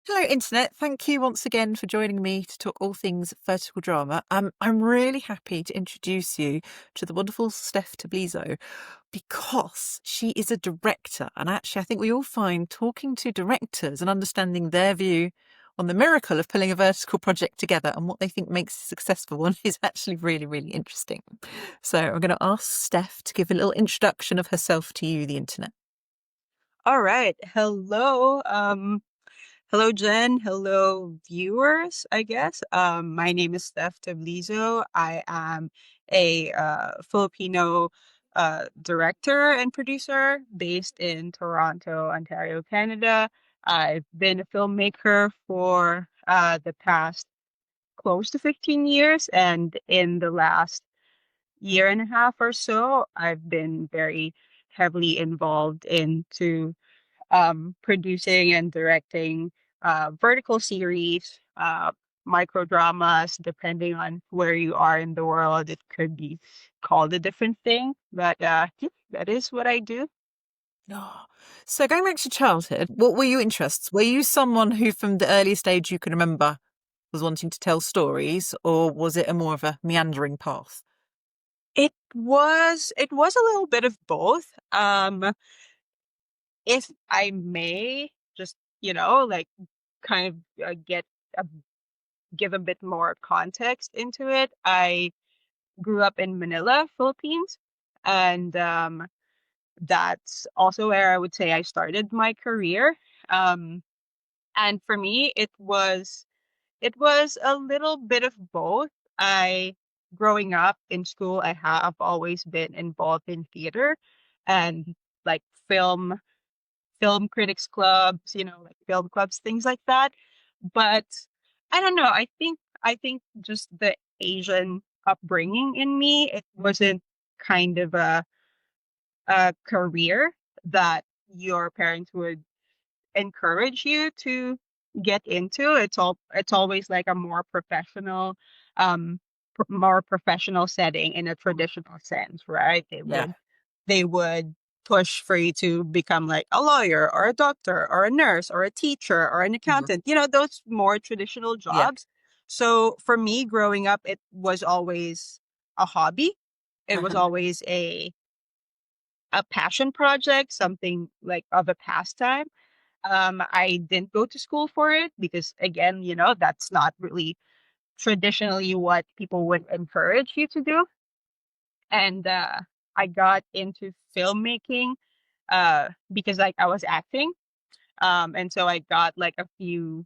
Hello, Internet. Thank you once again for joining me to talk all things vertical drama. I'm really happy to introduce you to the wonderful Steph Tablizo because she is a director. And actually, I think we all find talking to directors and understanding their view on the miracle of pulling a vertical project together and what they think makes a successful one is actually really, really interesting. So I'm going to ask Steph to give a little introduction of herself to you, the Internet. All right. Hello. Hello, Jen. Hello, viewers, I guess. My name is Steph Tablizo. I am a Filipino director and producer based in Toronto, Ontario, Canada. I've been a filmmaker for the past close to 15 years, and in the last year and a half or so, I've been very heavily involved into producing and directing vertical series, microdramas, depending on where you are in the world. It could be called a different thing, but yeah, that is what I do. Oh. So going back to childhood, what were your interests? Were you someone who from the earliest age you can remember was wanting to tell stories, or was it a more of a meandering path? It was a little bit of both. If I may just, like kind of a, give a bit more context into it. I grew up in Manila, Philippines, and that's also where I would say I started my career. Um, and for me, it was a little bit of both. I Growing up in school, I have always been involved in theater and like film film critics clubs, like film clubs, things like that. But I don't know. I think just the Asian upbringing in me, it wasn't kind of a career that your parents would encourage you to get into. It's always like a more professional setting in a traditional sense, right? They Yeah. would they would push for you to become like a lawyer or a doctor or a nurse or a teacher or an Mhm. accountant, those more traditional Yeah. jobs. So for me growing up, it was always a hobby. It was always a passion project, something like of a pastime. I didn't go to school for it because, again, that's not really traditionally what people would encourage you to do. And I got into filmmaking because like I was acting. And so I got like a few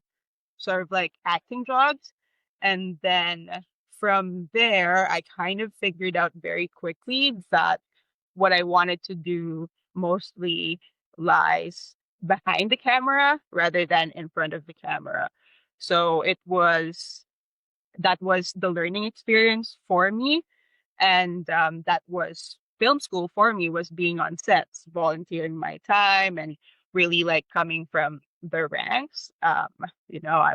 sort of like acting jobs. And then from there, I kind of figured out very quickly that what I wanted to do mostly lies behind the camera rather than in front of the camera. So that was the learning experience for me. And that was film school for me, was being on sets, volunteering my time and really like coming from the ranks. I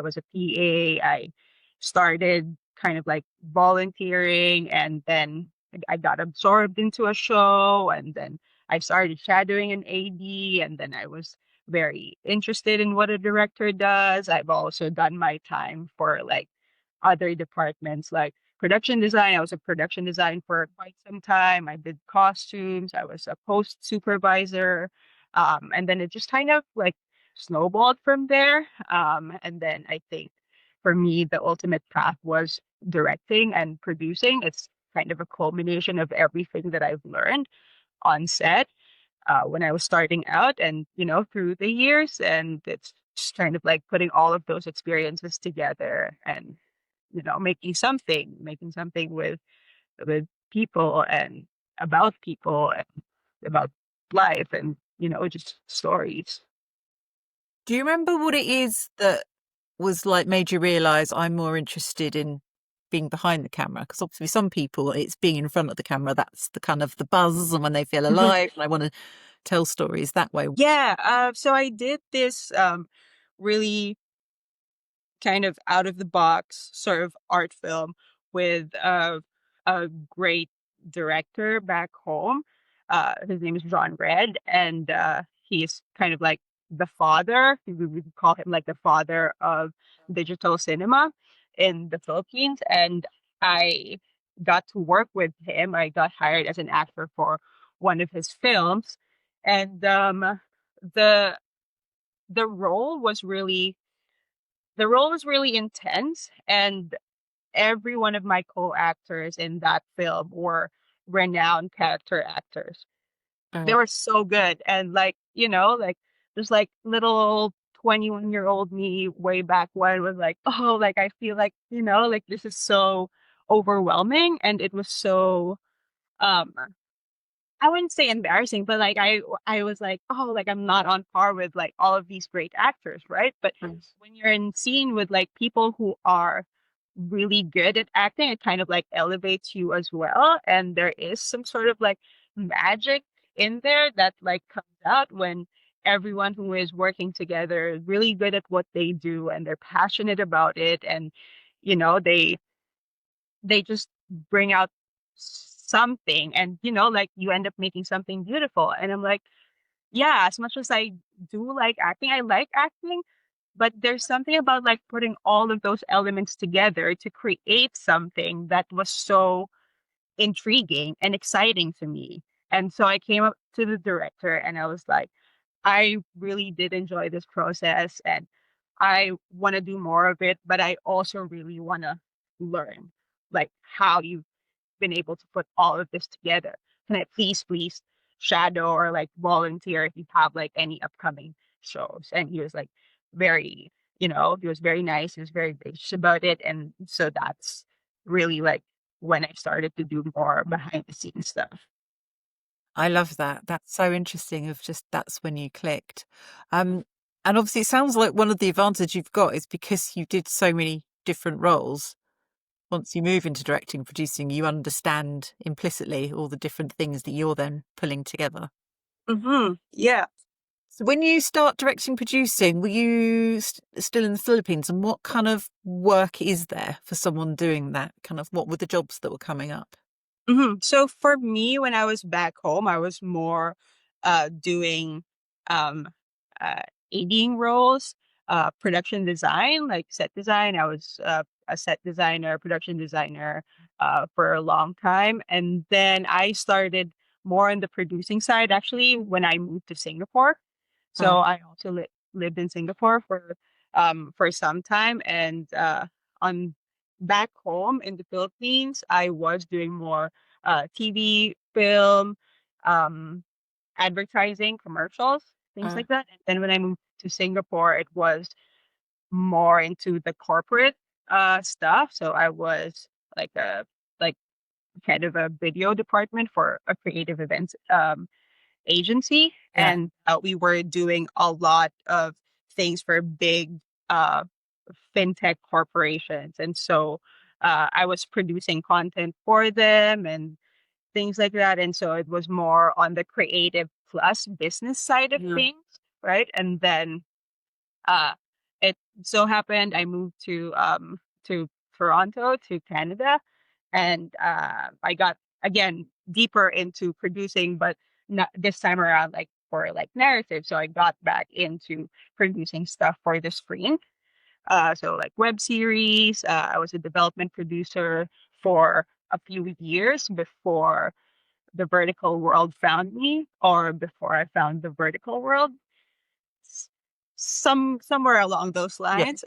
was a PA. I started kind of like volunteering, and then I got absorbed into a show, and then I started shadowing an AD, and then I was very interested in what a director does. I've also done my time for like other departments like production design. I was a production design for quite some time. I did costumes. I was a post supervisor. And then it just kind of like snowballed from there. And then I think for me, the ultimate path was directing and producing. It's kind of a culmination of everything that I've learned on set when I was starting out and, through the years. And it's just kind of like putting all of those experiences together and making something with people and people and about life and just stories. Do you remember what it is that was like made you realise I'm more interested in being behind the camera? Because obviously some people it's being in front of the camera, that's the kind of the buzz and when they feel alive and I want to tell stories that way. Yeah, so I did this really kind of out of the box sort of art film with a great director back home. His name is John Red, and he's kind of like the father. We would call him like the father of digital cinema in the Philippines. And I got to work with him. I got hired as an actor for one of his films. And the the role was really the role was really intense, and every one of my co-actors in that film were renowned character actors. They Oh, were so good. And like, like there's like little 21-year-old me way back when was like, oh, like I feel like, like this is so overwhelming. And it was so um I wouldn't say embarrassing, but like I was like, oh, like I'm not on par with like all of these great actors, right? But yes. when you're in scene with like people who are really good at acting, it kind of like elevates you as well. And there is some sort of like magic in there that like comes out when everyone who is working together is really good at what they do and they're passionate about it. And you know, they just bring out something, and like you end up making something beautiful. And I'm like, yeah, as much as I do like acting, I like acting, but there's something about like putting all of those elements together to create something that was so intriguing and exciting to me. And so I came up to the director and I was like, I really did enjoy this process and I want to do more of it, but I also really want to learn like how you've been able to put all of this together. Can I please shadow or like volunteer if you have like any upcoming shows? And he was like very, he was very nice. He was very gracious about it. And so that's really like when I started to do more behind the scenes stuff. I love that. That's so interesting of just that's when you clicked. Um, and obviously it sounds like one of the advantages you've got is because you did so many different roles. Once you move into directing, producing, you understand implicitly all the different things that you're then pulling together. Yeah. So when you start directing, producing, were you still in the Philippines? And what kind of work is there for someone doing that? Kind of what were the jobs that were coming up? So for me, when I was back home, I was more doing um uh ADing roles, production design, like set design. I was a set designer, production designer for a long time. And then I started more on the producing side actually when I moved to Singapore. Oh, So I also lived in Singapore for some time, and on back home in the Philippines, I was doing more TV, film, um, advertising, commercials, things oh, like that. And then when I moved to Singapore, it was more into the corporate stuff. So I was like a like head of a video department for a creative events agency, yeah. and we were doing a lot of things for big uh, fintech corporations. And so I was producing content for them and things like that. And so it was more on the creative plus business side of Yeah. things, right? And then uh, it so happened I moved to Toronto, to Canada, and I got again deeper into producing, but not this time around like for like narrative. So I got back into producing stuff for the screen. So like web series. I was a development producer for a few years before the vertical world found me, or before I found the vertical world. S- somewhere along those Yeah. lines.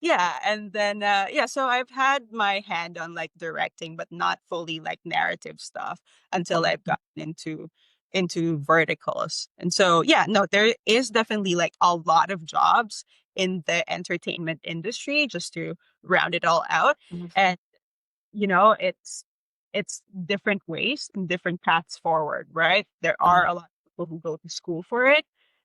Yeah, and then yeah, so I've had my hand on like directing, but not fully like narrative stuff until I've gotten into verticals. And so yeah, no, there is definitely like a lot of jobs in the entertainment industry, just to round it all out. Mhm. And it's different ways and different paths forward, right? There Oh, are a lot of people who go to school for it.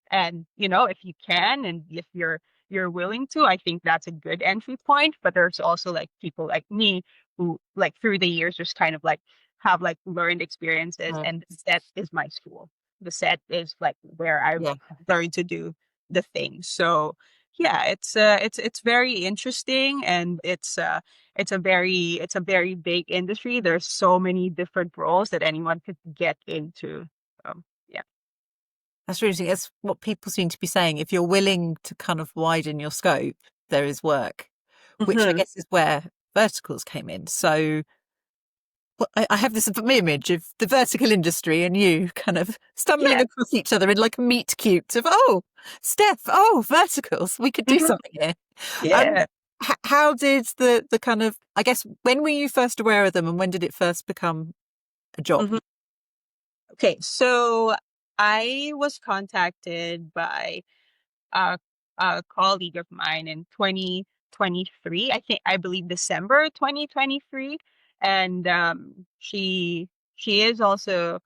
And if you can and if you're willing to, I think that's a good entry point. But there's also like people like me who like through the years just kind of like have like learned experiences, oh, and the set is my school. The set is like where I've yeah. learned to do the things. So yeah, it's very interesting, and it's a very big industry. There's so many different roles that anyone could get into. Yeah. That's really interesting. That's what people seem to be saying. If you're willing to kind of widen your scope, there is work, which I Hmm. guess is where verticals came in. So well, I have this image of the vertical industry and you kind of stumbling Yeah. across each other in like a meet cute of, oh, Steph, oh, verticals, we could do Hmm. something here. Um, Yeah. how did the kind of, I guess, when were you first aware of them and when did it first become a job? Hmm. Okay, so I was contacted by a, a colleague of mine in 2023. I believe December 2023, and she is also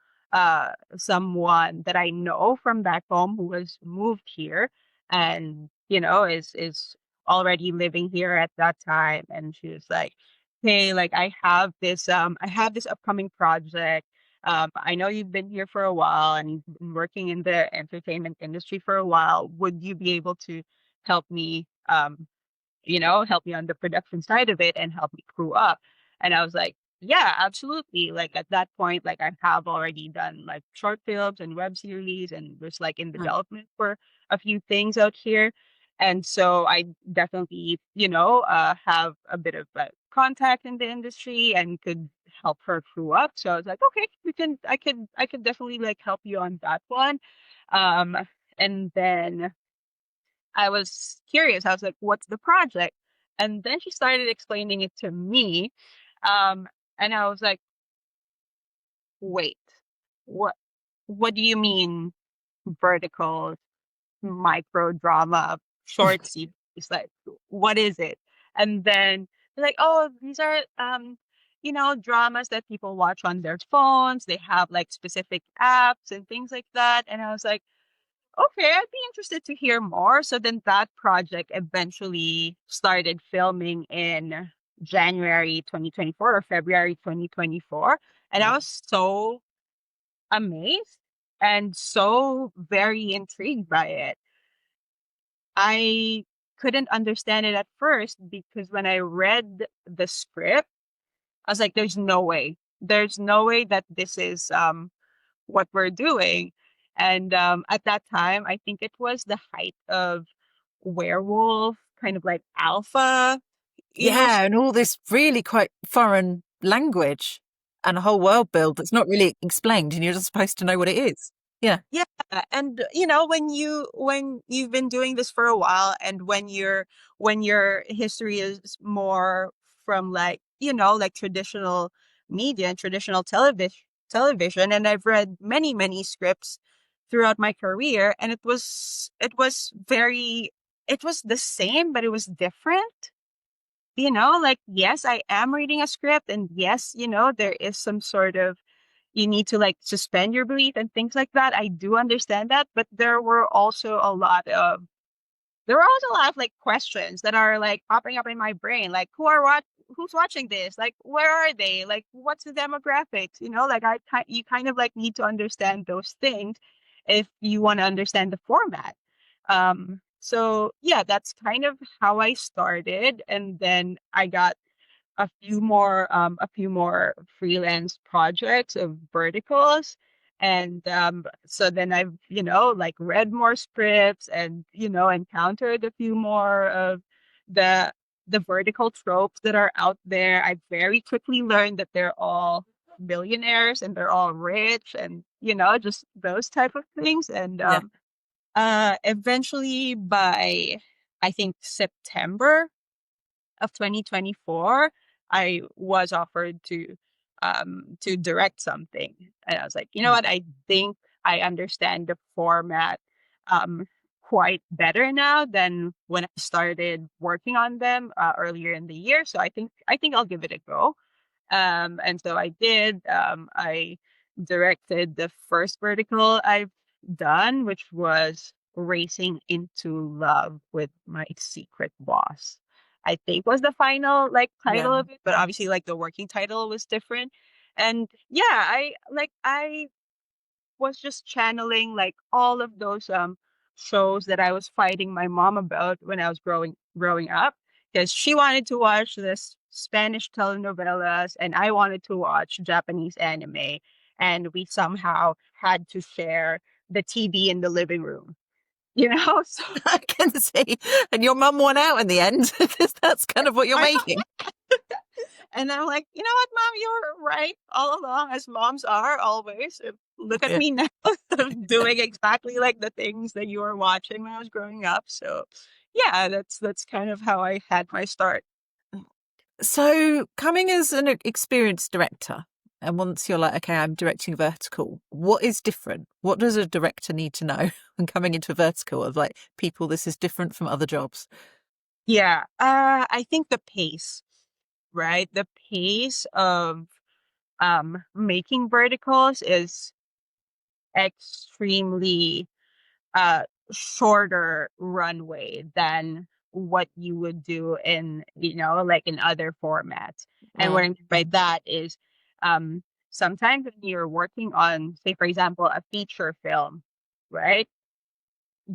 someone that I know from back home who has moved here, and is already living here at that time. And she was like, "Hey, like I have this upcoming project. I know you've been here for a while and you've been working in the entertainment industry for a while. Would you be able to help me, help me on the production side of it and help me crew up?" And I was like, yeah, absolutely. Like at that point, like I have already done like short films and web series and was like in Mm, development for a few things out here. And so I definitely, have a bit of contact in the industry and could help her crew up. So I was like, okay, I could definitely like help you on that one. Um, and then I was curious. I was like, what's the project? And then she started explaining it to me. Um, and I was like, wait, what what do you mean vertical micro drama short series? Like, what is it? And then they're like, oh, these are dramas that people watch on their phones. They have like specific apps and things like that. And I was like, okay, I'd be interested to hear more. So then that project eventually started filming in January 2024 or February 2024. And I yeah. was so amazed and so very intrigued by it. I couldn't understand it at first because when I read the script, I was like, there's no way. There's no way that this is what we're doing. And at that time, I think it was the height of werewolf, kind of like alpha, Yeah, and all this really quite foreign language and a whole world build that's not really explained, and you're just supposed to know what it is. Yeah, Yeah, and when you've been doing this for a while, and when your history is more from like like traditional media and traditional television, and I've read many scripts throughout my career, and it was the same, but it was different. Like, yes, I am reading a script, and yes, there is some sort of you need to like suspend your belief and things like that. I do understand that, but there were also a lot of like questions that are like popping up in my brain, like who's watching this, like where are they, like what's the demographics, like you kind of like need to understand those things if you want to understand the format. So yeah, that's kind of how I started, and then I got a few more freelance projects of verticals. And so then I've like read more scripts and encountered a few more of the the vertical tropes that are out there. I very quickly learned that they're all millionaires and they're all rich, and just those type of things. And yeah, eventually, by I think September of 2024, I was offered to direct something. And I was like, you know mm, what? I think I understand the format um quite better now than when I started working on them earlier in the year. So I think I'll give it a go. And so I did. I directed the first vertical I've done, which was Racing into Love with My Secret Boss. I think was the final like yeah, title of it, but obviously like the working title was different. And yeah, I was just channeling like all of those shows that I was fighting my mom about when I was growing up, because she wanted to watch this Spanish telenovelas and I wanted to watch Japanese anime, and we somehow had to share the TV in the living room, you know? So I can see. And your mum won out in the end because that's kind of what you're I making. and I'm like, you know what, mom, you're right all along, as moms are always. Look at Yeah. me now, doing exactly like the things that you were watching when I was growing up. So, yeah, that's kind of how I had my start. So, coming as an experienced director, and once you're like, okay, I'm directing vertical, what is different? What does a director need to know when coming into a vertical of like, people, this is different from other jobs? Yeah, I think the pace, right? The pace of making verticals is extremely uh shorter runway than what you would do in, like in other formats. And what Mm, I mean by that is sometimes when you're working on, say for example, a feature film, right,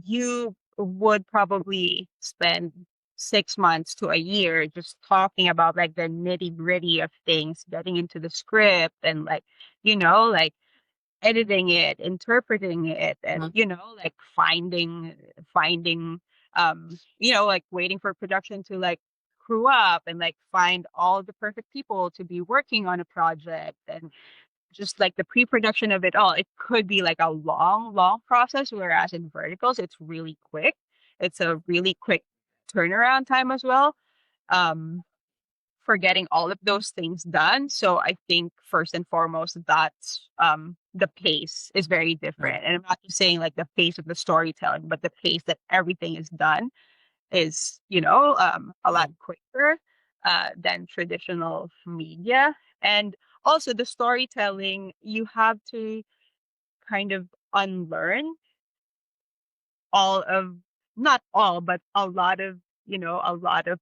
you would probably spend 6 months to a year just talking about like the nitty gritty of things, getting into the script and like, like editing it, interpreting it, and mm, like finding like waiting for production to like crew up and like find all the perfect people to be working on a project, and just like the pre-production of it all. It could be like a long process, whereas in verticals it's really quick. It's a really quick turnaround time as well. Um for getting all of those things done. So I think first and foremost that the pace is very mm, different. And I'm not just saying like the pace of the storytelling, but the pace that everything is done is, a lot mm, quicker than traditional media. And also the storytelling, you have to kind of unlearn all of, not all, but a lot of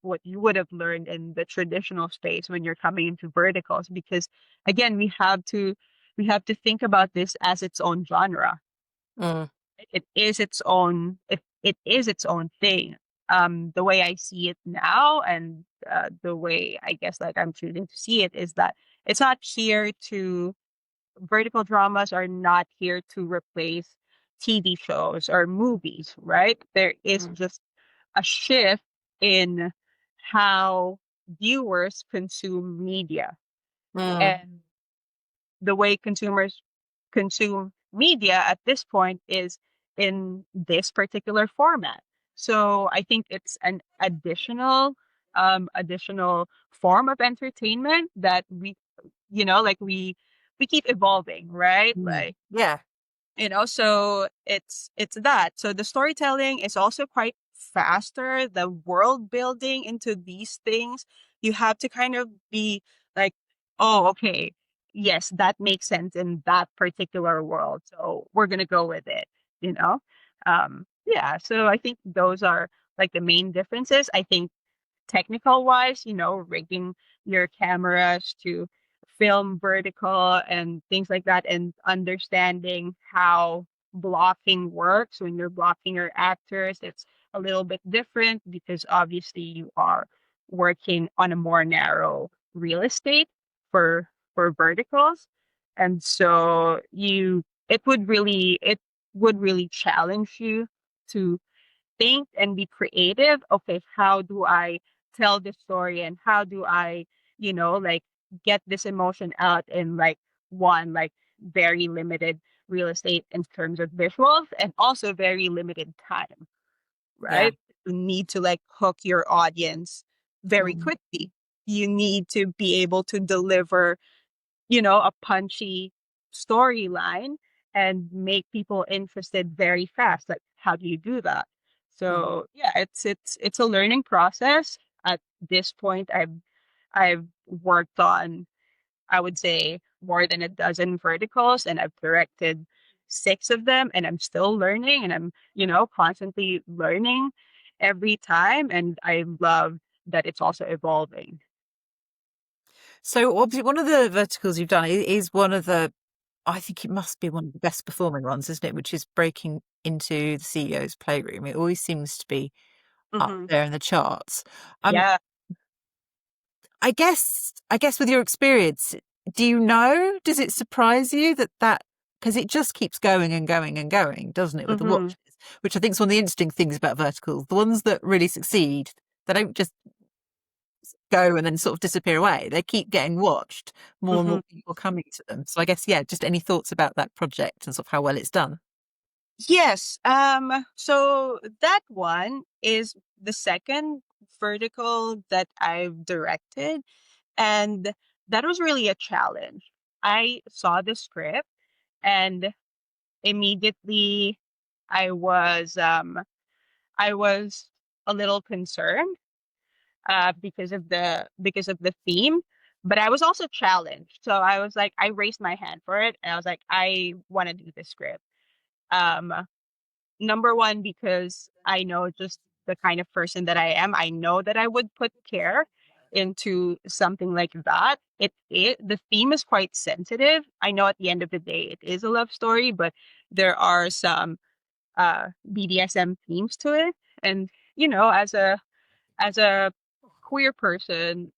what you would have learned in the traditional space when you're coming into verticals, because again, we have to think about this as its own genre. mm, It is its own thing. The way I see it now, and the way I guess like I'm choosing to see it, is that it's not here to vertical dramas are not here to replace TV shows or movies, right? There is mm, just a shift in how viewers consume media. mm. And the way consumers consume media at this point is in this particular format. So I think it's an additional form of entertainment that like we keep evolving, right? Mm. Like, Yeah. so it's that. So the storytelling is also quite faster. The world building into these things, you have to kind of be like, oh, okay, yes, that makes sense in that particular world, so we're gonna go with it, you know. Yeah, so I think those are like the main differences. I think technical wise, rigging your cameras to film vertical and things like that, and understanding how blocking works when you're blocking your actors. It's a little bit different because obviously you are working on a more narrow real estate for verticals. And so it would really challenge you to think and be creative. Okay, how do I tell this story, and how do I, like get this emotion out in like one like very limited real estate in terms of visuals, and also very limited time, Yeah. right? You need to like hook your audience very Mm, quickly. You need to be able to deliver, a punchy storyline and make people interested very fast. Like, how do you do that? mm. So yeah, it's a learning process. At this point, I've worked on, I would say, more than a dozen verticals, and I've directed six of them, and I'm still learning, and I'm, constantly learning every time, and I love that it's also evolving. So obviously one of the verticals you've done is one of the, I think it must be one of the best performing ones, isn't it? Which is breaking into the CEO's Playroom. It always seems to be up Hmm. there in the charts. Um, Yeah. I guess with your experience, do you know, does it surprise you that because it just keeps going and going and going, doesn't it, with the Mm-hmm. watches? Which I think is one of the interesting things about verticals. The ones that really succeed, they don't just go and then sort of disappear away. They keep getting watched, more and Mm-hmm. more people coming to them. So I guess, yeah, just any thoughts about that project and sort of how well it's done? Yes. So that one is the second vertical that I've directed, and that was really a challenge. I saw the script, and immediately I was um I was a little concerned because of the theme, but I was also challenged. So I was like, I raised my hand for it, and I was like, I want to do this script. Um, Number one, because I know just the kind of person that I am. I know that I would put care into something like that. The theme is quite sensitive. I know at the end of the day it is a love story, but there are some BDSM themes to it. And as a queer person,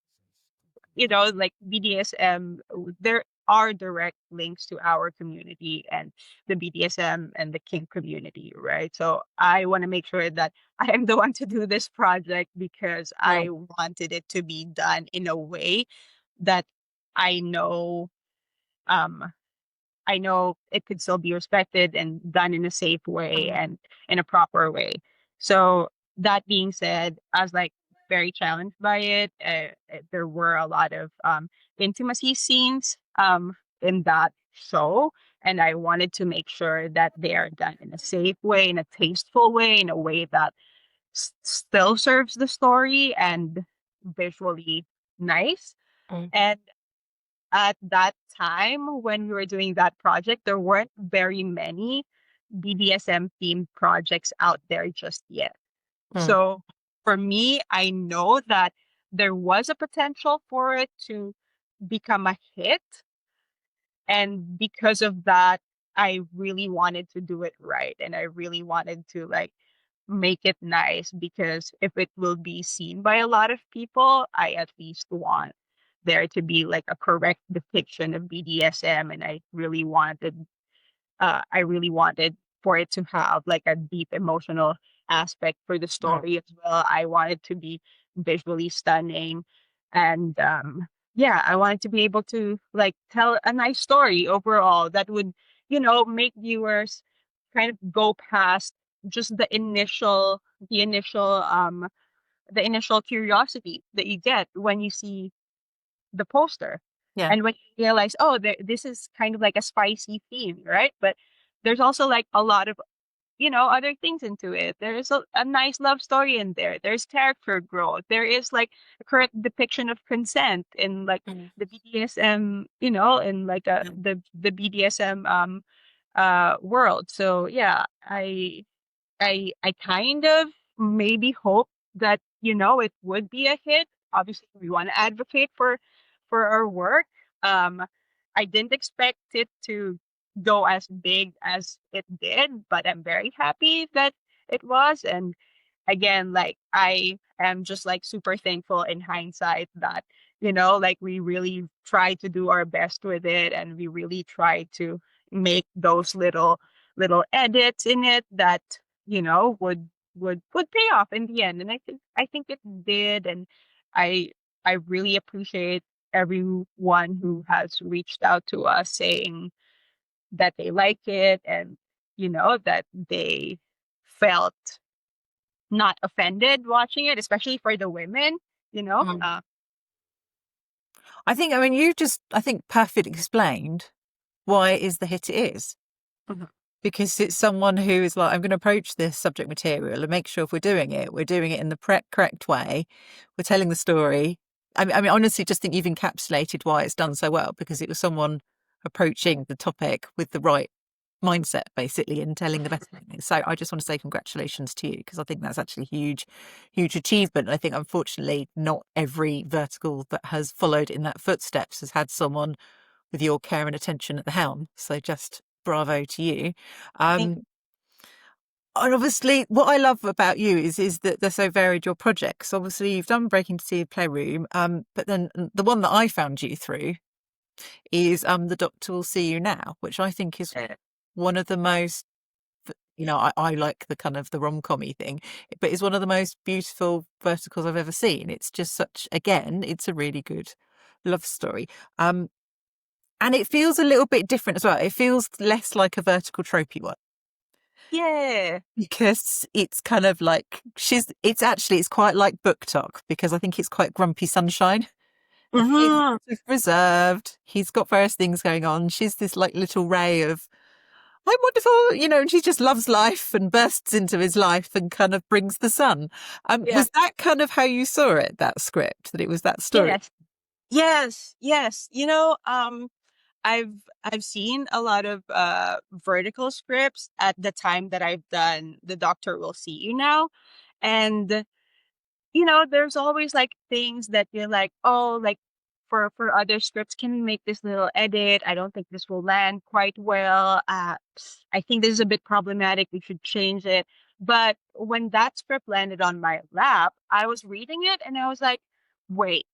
like BDSM, there are direct links to our community and the BDSM and the kink community, right? So I want to make sure that I am the one to do this project because Mm, I wanted it to be done in a way that I know um I know it could still be respected and done in a safe way mm, and in a proper way. So that being said, I was like very challenged by it. There were a lot of intimacy scenes in that show, and I wanted to make sure that they are done in a safe way, in a tasteful way, in a way that still serves the story and visually nice. mm, And at that time when we were doing that project, there weren't very many BDSM themed projects out there just yet. mm, So for me, I know that there was a potential for it to become a hit. And because of that, I really wanted to do it right. And I really wanted to like make it nice because if it will be seen by a lot of people, I at least want there to be like a correct depiction of BDSM, and I really wanted for it to have like a deep emotional aspect for the mm, story as well. I wanted to be visually stunning, and yeah, I wanted to be able to like tell a nice story overall that would, make viewers kind of go past just the initial the initial curiosity that you get when you see the poster. yeah. And when you realize, oh, this is kind of like a spicy theme, right? But there's also like a lot of, other things into it. There's a nice love story in there. There's character growth. There is like a correct depiction of consent in like Mm, the BDSM, in like mm, the BDSM world. So yeah, I kind of maybe hope that, it would be a hit. Obviously, we want to advocate for our work. Um, I didn't expect it to go as big as it did, but I'm very happy that it was. And again, like I am just like super thankful in hindsight that, like we really tried to do our best with it and we really tried to make those little edits in it that, would pay off in the end. And I think it did. And I I really appreciate everyone who has reached out to us saying that they like it and that they felt not offended watching it, especially for the women, you know? mm. I mean, you just, I think, perfectly explained why it is the hit it is. Mhm. Because it's someone who is like, I'm going to approach this subject material and make sure if we're doing it in the correct way. We're telling the story. I mean, honestly, just think you've encapsulated why it's done so well because it was someone approaching the topic with the right mindset, basically, and telling the best thing. So I just want to say congratulations to you because I think that's actually a huge, huge achievement. I think, unfortunately, not every vertical that has followed in that footsteps has had someone with your care and attention at the helm. So just bravo to you. Thank Um, and obviously, what I love about you is that they're so varied, your projects. Obviously, you've done Breaking to See Playroom, but then the one that I found you through is The Doctor Will See You Now, which I think is one of the most, I like the kind of the rom-com-y thing, but it's one of the most beautiful verticals I've ever seen. It's just such, again, it's a really good love story. And it feels a little bit different as well. It feels less like a vertical tropey one Yeah. because it's kind of like it's quite like Book Talk, because I think it's quite grumpy sunshine. And he's Hmm. sort of reserved. He's got various things going on. She's this like little ray of, I'm wonderful, and she just loves life and bursts into his life and kind of brings the sun. Yeah. Was that kind of how you saw it, that script, that it was that story? Yes. Yes. Yes. You know, I've I've seen a lot of vertical scripts at the time that I've done The Doctor Will See You Now. And there's always like things that you're like, oh, like for other scripts, can we make this little edit? I don't think this will land quite well. I think this is a bit problematic. We should change it. But when that script landed on my lap, I was reading it and I was like, wait,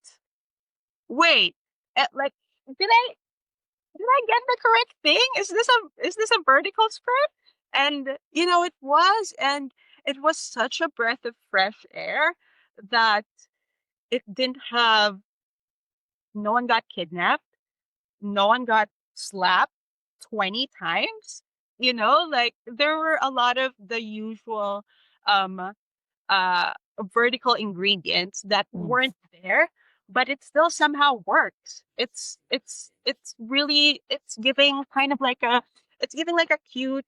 wait, like, did I get the correct thing? Is this a vertical script? And it was, and it was such a breath of fresh air that it didn't have, no one got kidnapped, no one got slapped 20 times. Like there were a lot of the usual um uh vertical ingredients that Mm. weren't there, but it still somehow works. It's really, it's giving like a cute,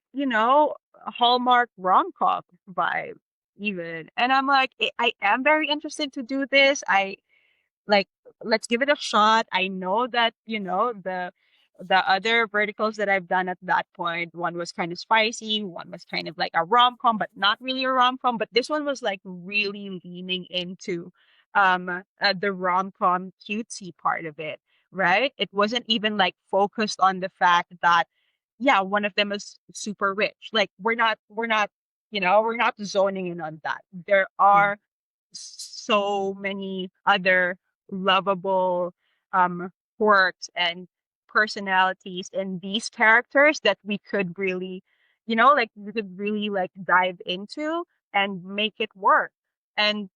Hallmark rom-com vibe even. And I'm like, I am very interested to do this. I like, let's give it a shot. I know that, the other verticals that I've done at that point, one was kind of spicy, one was kind of like a rom-com, but not really a rom-com. But this one was like really leaning into the rom-com cutesy part of it, right? It wasn't even like focused on the fact that, yeah, one of them is super rich. Like we're not zoning in on that. There Yeah. are so many other lovable um quirks and personalities in these characters that we could really, like we could really like dive into and make it work. And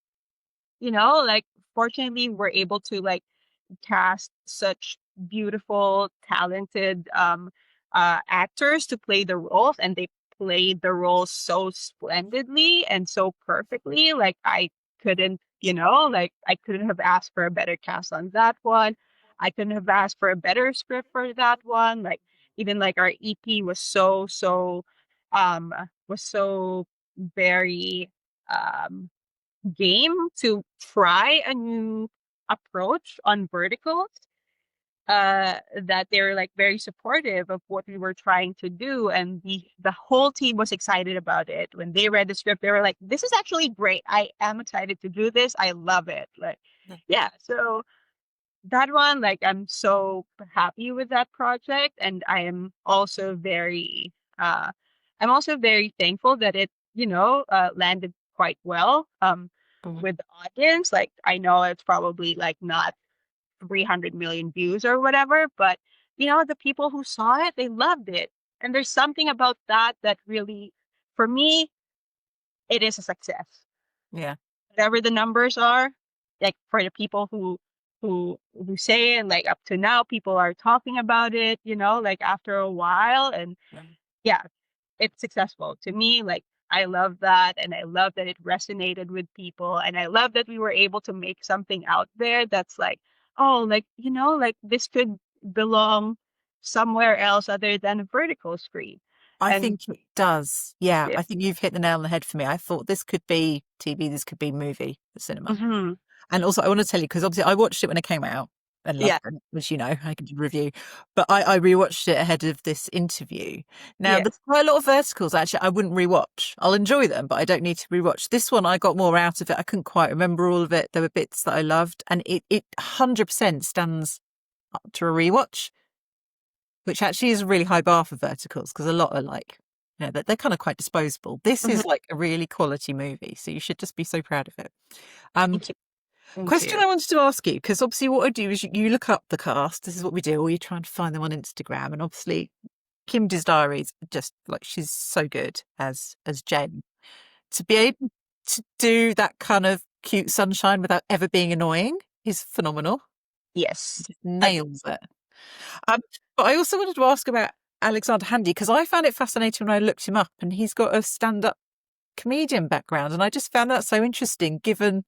like fortunately we're able to like cast such beautiful, talented actors to play the roles, and they played the roles so splendidly and so perfectly. Like I couldn't have asked for a better cast on that one. I couldn't have asked for a better script for that one. Like even like our EP was so very um game to try a new approach on verticals, that they're like very supportive of what we were trying to do, and the whole team was excited about it. When they read the script, they were like, this is actually great. I am excited to do this. I love it. Like, yeah. So that one, like, I'm so happy with that project, and uh I'm also very thankful that it, landed quite well Mhm. with the audience. Like, I know it's probably like not 300 million views or whatever, but the people who saw it, they loved it. And there's something about that that really, for me, it is a success. Yeah. Whatever the numbers are, like for the people who say it, like up to now, people are talking about it, like after a while, and yeah, it's successful to me. Like, I love that, and I love that it resonated with people, and I love that we were able to make something out there that's like, oh, like, like this could belong somewhere else other than a vertical screen. I And think it does. Yeah, yeah. I think you've hit the nail on the head for me. I thought this could be TV, this could be movie, the cinema. Hmm. And also, I want to tell you, because obviously I watched it when it came out and loved Yeah. it, which I could review, but I rewatched it ahead of this interview. Now, Yeah. there's quite a lot of verticals actually I wouldn't rewatch. I'll enjoy them, but I don't need to rewatch. This one, I got more out of it. I couldn't quite remember all of it. There were bits that I loved, and it 100% stands up to a rewatch, which actually is a really high bar for verticals, because a lot are like, they're kind of quite disposable. This Hmm. is like a really quality movie, so you should just be so proud of it. Um, Thank you. Thank Question you. I wanted to ask you, because obviously what I do is you look up the cast. This is what we do, or you try and find them on Instagram. And obviously Kim's diaries, just like she's so good as Jen. To be able to do that kind of cute sunshine without ever being annoying is phenomenal. She Yes. just Uh, nails it. Um, but I also wanted to ask about Alexander Handy because I found it fascinating when I looked him up, and he's got a stand-up comedian background, and I just found that so interesting, given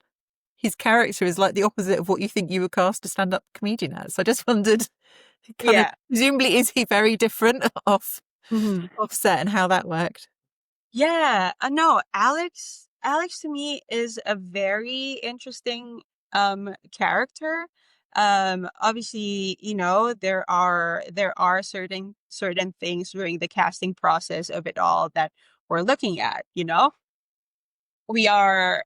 his character is like the opposite of what you think you would cast a stand-up comedian as. So I just wondered, kind of, yeah. presumably, is he very different Mhm. off set, and how that worked? Yeah, no, Alex to me is a very interesting character. Obviously, there are certain things during the casting process of it all that we're looking at, we are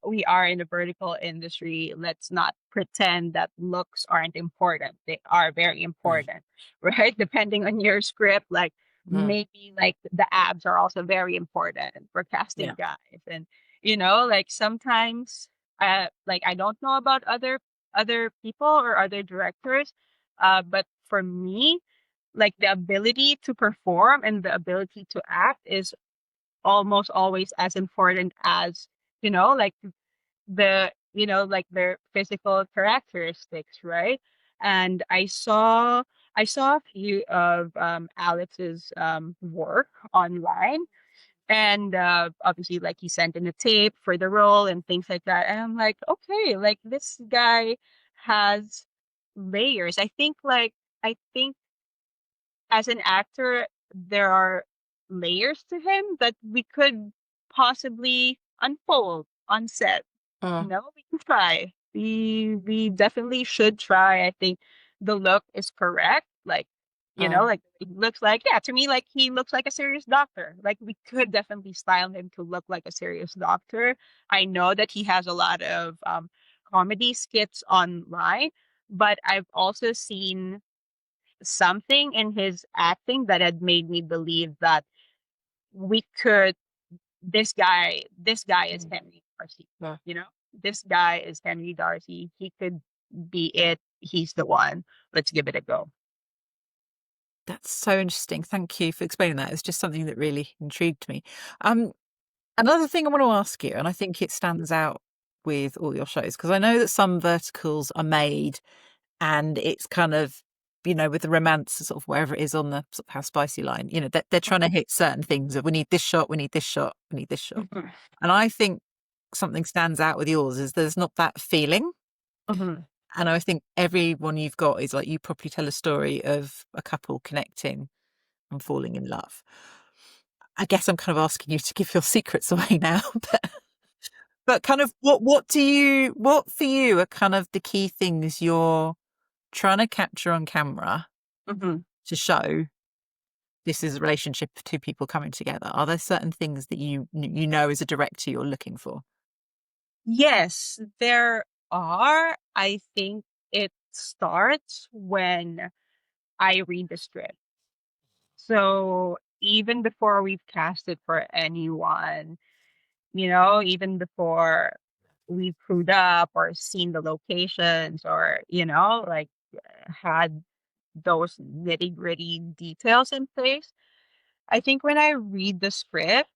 in the vertical industry. Let's not pretend that looks aren't important. They are very Mm, important, right? Depending on your script, like mm, maybe like the abs are also very important for casting yeah. guys. And like sometimes like I don't know about other people or other directors, but for me, like the ability to perform and the ability to act is almost always as important as like like their physical characteristics, right? And I saw a few of Alex's work online, and obviously like he sent in a tape for the role and things like that, and I'm like, okay, like this guy has layers. I think as an actor, there are layers to him that we could possibly unfold on set. Mm, We can try. We definitely should try. I think the look is correct. Like, mm. like it looks like, yeah, to me, like he looks like a serious doctor. Like we could definitely style him to look like a serious doctor. I know that he has a lot of comedy skits online, but I've also seen something in his acting that had made me believe that we could this guy is Henry Darcy. Yeah. You know? This guy is Henry Darcy. He could be it. He's the one. Let's give it a go. That's so interesting. Thank you for explaining that. It's just something that really intrigued me. Um, Another thing I want to ask you, and I think it stands out with all your shows, because I know that some verticals are made and it's kind of, with the romance, sort of wherever it is on the sort of how spicy line, they're trying to hit certain things of we need this shot, we need this shot, we need this shot. Mhm. And I think something stands out with yours is there's not that feeling. Mhm. And I think every one you've got is like you probably tell a story of a couple connecting and falling in love. I guess I'm kind of asking you to give your secrets away now, but kind of what for you are kind of the key things you're trying to capture on camera Mhm. to show this is a relationship of two people coming together? Are there certain things that you know as a director you're looking for? Yes, there are. I think it starts when I read the script. So even before we've casted for anyone, even before we've crewed up or seen the locations or, like had those nitty gritty details in place. I think when I read the script,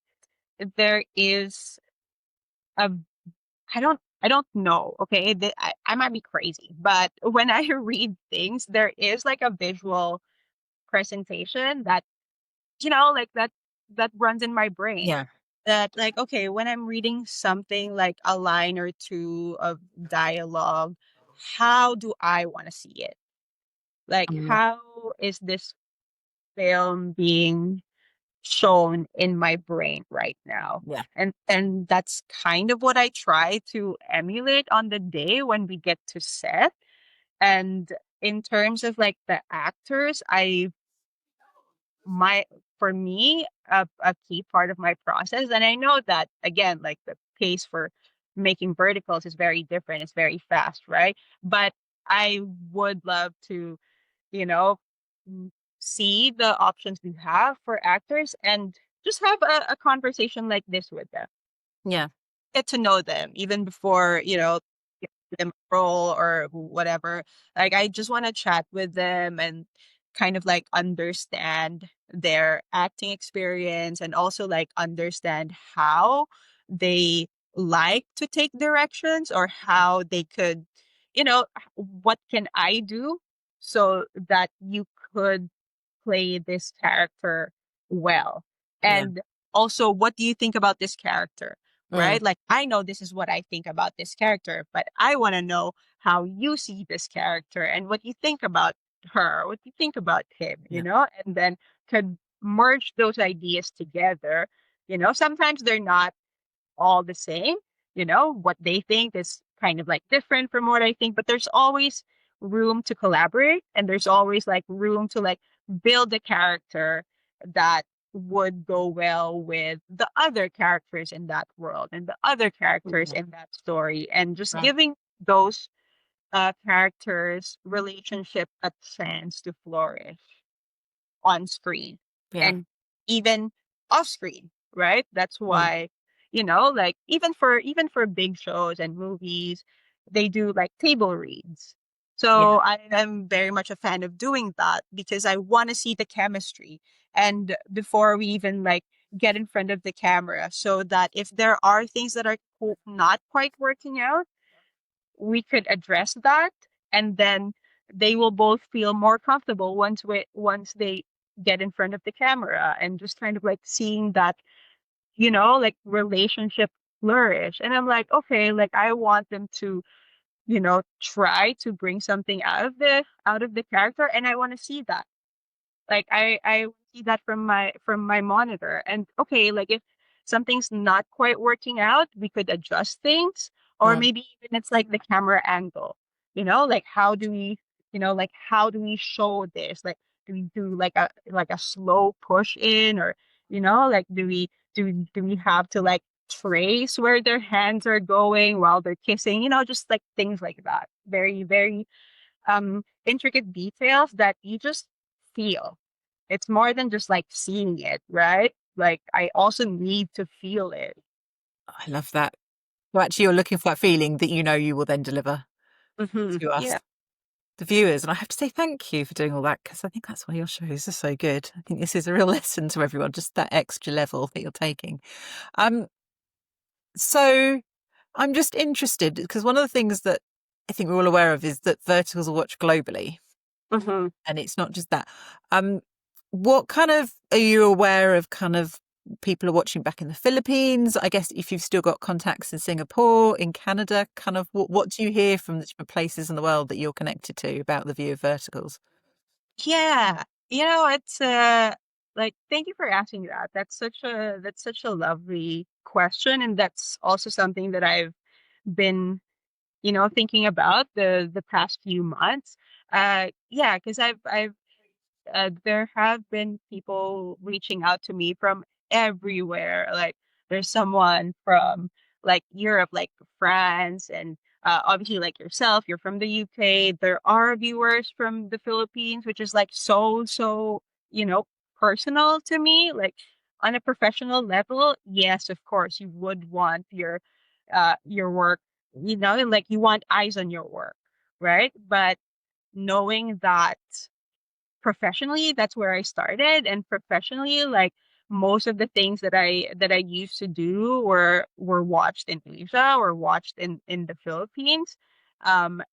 there is a, I don't know. Okay. I might be crazy, but when I read things, there is like a visual presentation that, like that runs in my brain. Yeah. That like, okay, when I'm reading something like a line or two of dialogue, how do I want to see it? Like, Mm, how is this film being shown in my brain right now? yeah. And that's kind of what I try to emulate on the day when we get to set. And in terms of like the actors, my for me, a key part of my process, and I know that again, like the pace for making verticals is very different, it's very fast, right? But I would love to, you know m- see the options we have for actors and just have a conversation like this with them, Yeah. get to know them even before, them a role or whatever. Like I just want to chat with them and kind of like understand their acting experience and also like understand how they like to take directions or how they could, what can I do so that you could play this character well? Yeah. And also, what do you think about this character? Mm, Right? Like, I know this is what I think about this character, but I want to know how you see this character and what you think about her, what you think about him, yeah. and then could merge those ideas together. Sometimes they're not all the same. What they think is kind of like different from what I think, but there's always room to collaborate and there's always like room to like build a character that would go well with the other characters in that world and the other characters Mm, in that story and just right. giving those characters relationship a chance to flourish on screen Yeah. and even off screen, right? That's Mm, why, like even for big shows and movies, they do like table reads. yeah. So I am very much a fan of doing that because I want to see the chemistry and before we even like get in front of the camera so that if there are things that are not quite working out, we could address that and then they will both feel more comfortable once they get in front of the camera and just kind of like seeing that like relationship flourish and I'm like okay like I want them to try to bring something out of the character and I want to see that like I see that from my monitor. And okay, like if something's not quite working out, we could adjust things. Or Mm, maybe even it's like the camera angle. Like how do we show this? Like do we do like a slow push in or like do we have to like trace where their hands are going while they're kissing, just like things like that. Very, very intricate details that you just feel. It's more than just like seeing it, right? Like I also need to feel it. I love that. So actually, you're looking for that feeling that you know you will then deliver to us, Yeah. the viewers. And I have to say thank you for doing all that because I think that's why your shows are so good. I think this is a real lesson to everyone, just that extra level that you're taking. Um, so I'm just interested because one of the things that I think we're all aware of is that verticals are watched globally, hmm and it's not just that. Um, what kind of are you aware of? Kind of people are watching back in the Philippines. I guess if you've still got contacts in Singapore, in Canada, kind of what do you hear from the different places in the world that you're connected to about the view of verticals? Yeah. It's like thank you for asking that. That's such a lovely question. And that's also something that I've been, thinking about the past few months. Yeah, because I've there have been people reaching out to me from everywhere. Like there's someone from like Europe, like France, and obviously like yourself, you're from the UK. There are viewers from the Philippines, which is like so you know personal to me. Like on a professional level, yes, of course, you would want your work. Like you want eyes on your work, right? But knowing that professionally that's where I started and professionally like most of the things that I used to do were watched in Asia or watched in the Philippines, and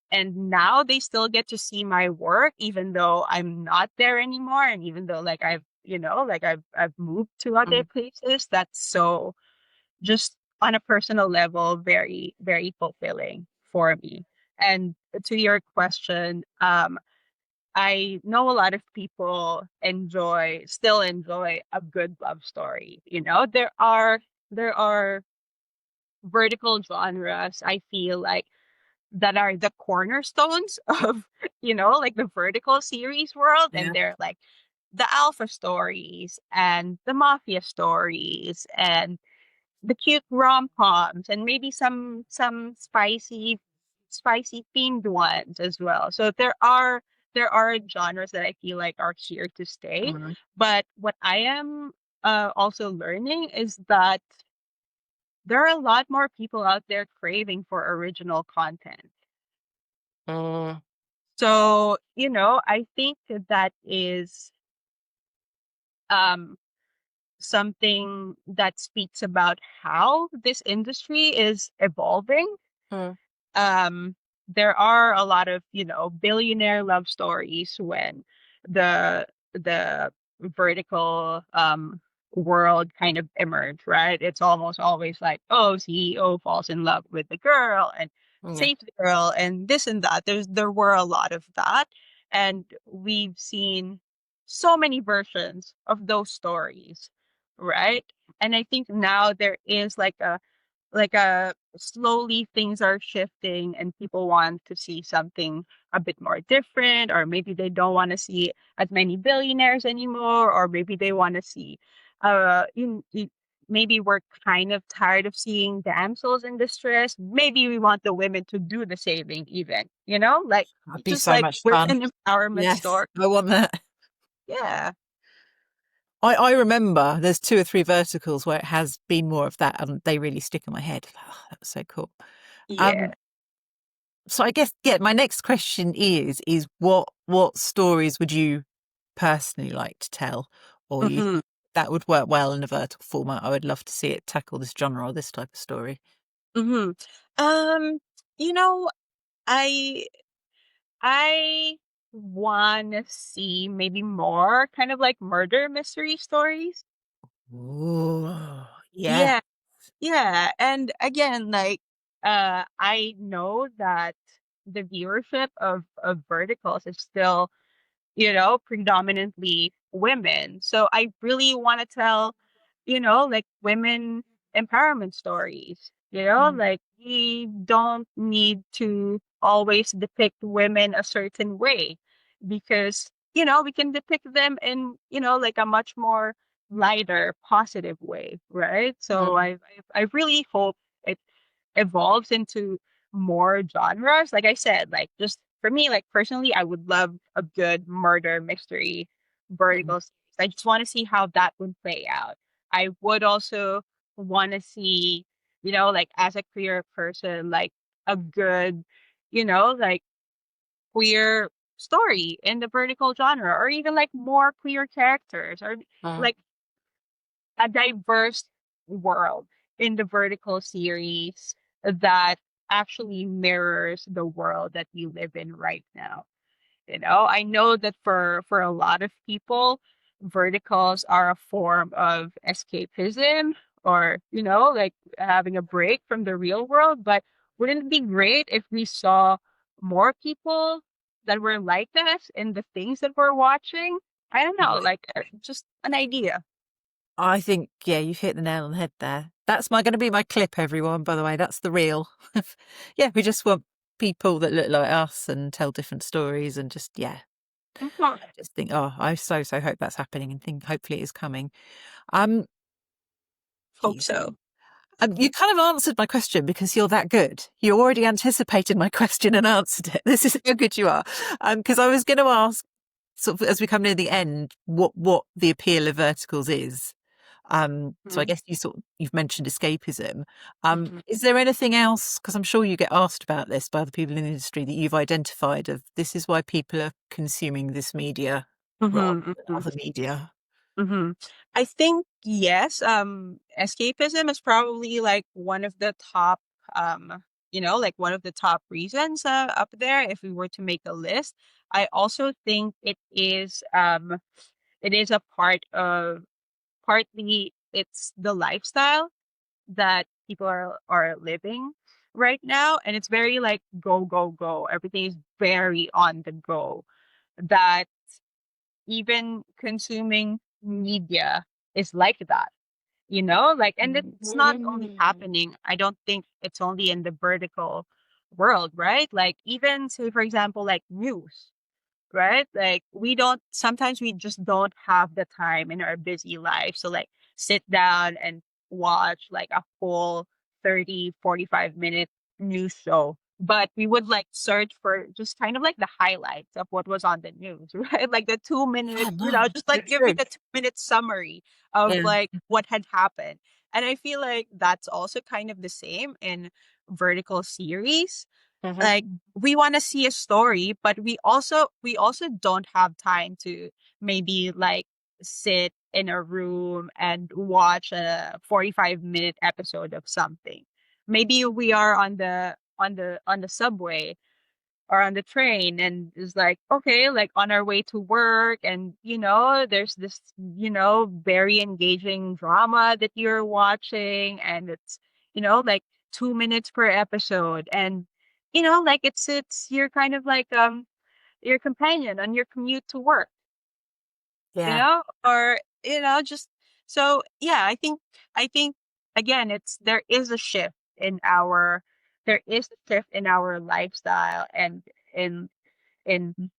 now they still get to see my work even though I'm not there anymore and even though like I've moved to other Mm. places. That's so just on a personal level very very fulfilling for me. And to your question, I know a lot of people still enjoy a good love story. There are vertical genres I feel like that are the cornerstones of, like the vertical series world. And Yeah. they're like the alpha stories and the mafia stories and the cute rom-coms and maybe some spicy themed ones as well. So there are genres that I feel like are here to stay. Mm. But what I am also learning is that there are a lot more people out there craving for original content. Mm, So, I think that is um something that speaks about how this industry is evolving. mm, um there are a lot of billionaire love stories when the vertical world kind of emerged, right? It's almost always like, oh, CEO falls in love with the girl and yeah. saves the girl and this and that. There were a lot of that, and we've seen so many versions of those stories, right? And I think now there is like slowly things are shifting and people want to see something a bit more different, or maybe they don't want to see as many billionaires anymore, or maybe they want to see maybe we're kind of tired of seeing damsels in distress. Maybe we want the women to do the saving, even, like That'd be just so like much we're fun. an empowerment Yes, story. I want that. Yeah. I remember there's two or three verticals where it has been more of that, and they really stick in my head. Oh, that was so cool. Yeah. Um, so I guess, yeah, my next question is what stories would you personally like to tell, or you Hmm. that would work well in a vertical format? I would love to see it tackle this genre or this type of story. Hmm. um you know I I want to see maybe more kind of like murder mystery stories. Oh, yeah. Yeah, yeah. And again, like, I know that the viewership of verticals is still, predominantly women. So I really want to tell, like women empowerment stories. Mm, Like we don't need to always depict women a certain way, because, we can depict them in, like a much more lighter, positive way, right? So mm, I really hope it evolves into more genres. Like I said, like just for me, like personally, I would love a good murder mystery mm, vertical series. I just want to see how that would play out. I would also want to see, like as a queer person, like a good, like queer story in the vertical genre, or even like more queer characters, or mm. like a diverse world in the vertical series that actually mirrors the world that we live in right now. I know that for a lot of people, verticals are a form of escapism, or, like having a break from the real world. But wouldn't it be great if we saw more people that were like us in the things that we're watching? I don't know, Yeah. like just an idea. I think, yeah, you've hit the nail on the head there. That's my going to be my clip, everyone. By the way, that's the reel. Yeah, we just want people that look like us and tell different stories, and just, yeah, Mhm. I just think, oh, I so hope that's happening, and think hopefully it is coming. Um, Hope geez. so. You kind of answered my question because you're that good. You already anticipated my question and answered it. This is how good you are. Because I was going to ask, sort of, as we come near the end, what the appeal of verticals is. So I Mhm. guess you've mentioned escapism. Mhm. Is there anything else? Because I'm sure you get asked about this by other people in the industry, that you've identified of this is why people are consuming this media rather Mhm. than Mhm. other media. Mhm. I think yes, escapism is probably like one of the top, like one of the top reasons up there if we were to make a list. I also think it is a part of, partly it's the lifestyle that people are living right now, and it's very like go go go. Everything is very on the go, that even consuming media is like that, like, and it's not only happening. I don't think it's only in the vertical world, right? Like even say for example like news, right? Like sometimes we just don't have the time in our busy life. So like sit down and watch like a full 30-45 minute news show. But we would like search for just kind of like the highlights of what was on the news, right? Like the 2 minute, Yeah, no, just so like give me true. the 2 minute summary of Yeah. like what had happened. And I feel like that's also kind of the same in vertical series. Like we want to see a story, but we also don't have time to maybe like sit in a room and watch a 45-minute episode of something. Maybe we are on the subway or on the train, and it's like, okay, like on our way to work, and there's this very engaging drama that you're watching, and it's like 2 minutes per episode, and like it's you're kind of like your companion on your commute to work, Yeah. or just so yeah. I think again, it's there is a shift in our lifestyle, and in in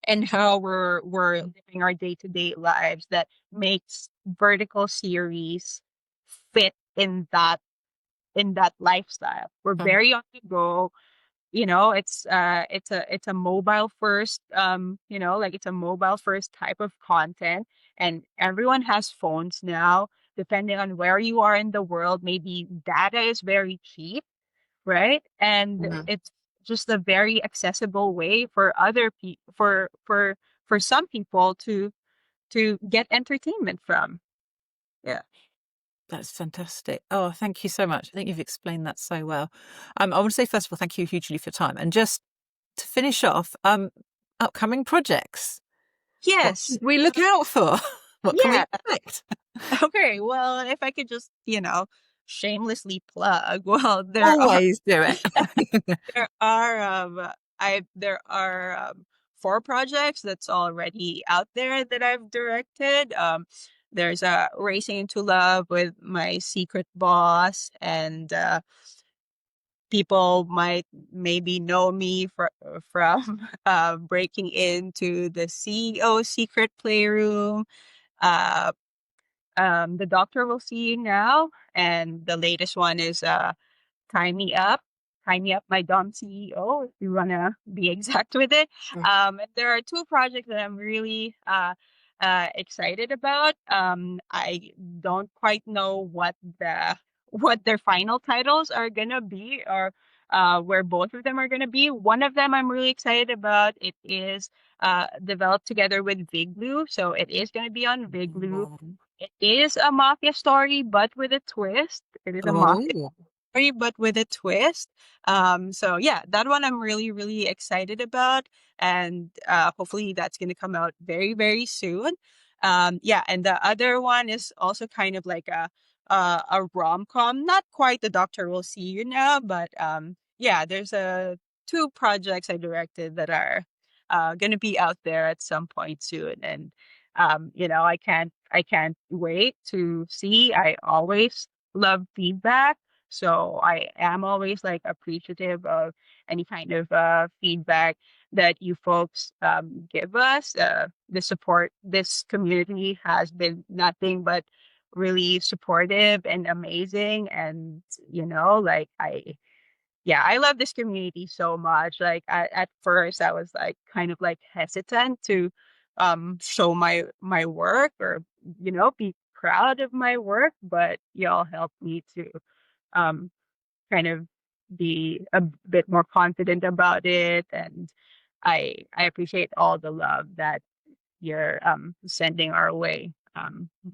and how we're living our day-to-day lives, that makes vertical series fit in that lifestyle. We're Mhm. very on the go. It's a mobile first, like it's a mobile first type of content, and everyone has phones now. Depending on where you are in the world, maybe data is very cheap, right? And Mhm. it's just a very accessible way for other people, for some people to get entertainment from. Yeah. That's fantastic. Oh, thank you so much. I think you've explained that so well. I want to say, first of all, thank you hugely for your time. And just to finish off, upcoming projects. What Yes. should we look out for? What can we Yeah. expect? Okay. Well, if I could just, shamelessly plug, well, Always do it. there are four projects that's already out there that I've directed. There's Racing into Love with My Secret Boss, and people might maybe know me from breaking into the CEO secret playroom. Uh, the Doctor Will See You Now, and the latest one is Tie Me Up. Tie Me Up, My Dumb CEO, if you want to be exact with it. And there are two projects that I'm really excited about. I don't quite know what their final titles are gonna be, or where both of them are gonna be. One of them I'm really excited about. It is developed together with Viglu, so it is gonna be on Viglu. It is a mafia story, but with a twist. It is a mafia Oh, story, but with a twist. So yeah, that one I'm really, really excited about, and hopefully that's going to come out very, very soon. Yeah, and the other one is also kind of like a rom-com, not quite The Doctor Will See You Now, but yeah, there's two projects I directed that are going to be out there at some point soon, and I can't wait to see. I always love feedback, so I am always like appreciative of any kind of feedback that you folks give us. The support, this community has been nothing but really supportive and amazing. And, like yeah, I love this community so much. Like at first I was like kind of like hesitant to show my work, or be proud of my work, but y'all helped me to um kind of be a bit more confident about it. And I appreciate all the love that you're sending our way.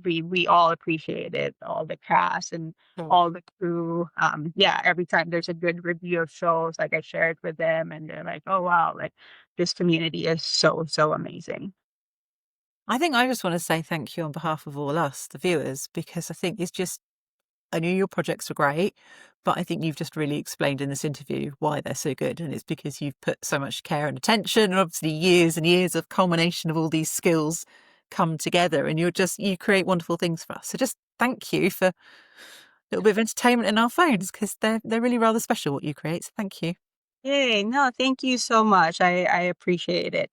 We all appreciate it, all the cast and oh. all the crew. Yeah, every time there's a good review of shows, like I shared with them, and they're like, "Oh wow, like this community is so so amazing." I think I just want to say thank you on behalf of all us, the viewers, because I think it's just, I knew your projects were great, but I think you've just really explained in this interview why they're so good. And it's because you've put so much care and attention, and obviously years and years of culmination of all these skills come together, and you create wonderful things for us. So just thank you for a little bit of entertainment in our phones, because they're really rather special what you create. So thank you. Yay! No, thank you so much. I appreciate it.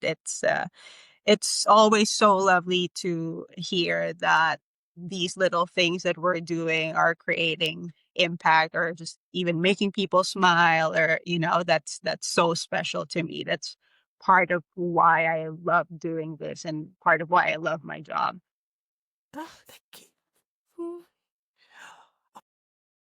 It's always so lovely to hear that these little things that we're doing are creating impact, or just even making people smile, or that's so special to me. That's part of why I love doing this, and part of why I love my job. Oh, thank you.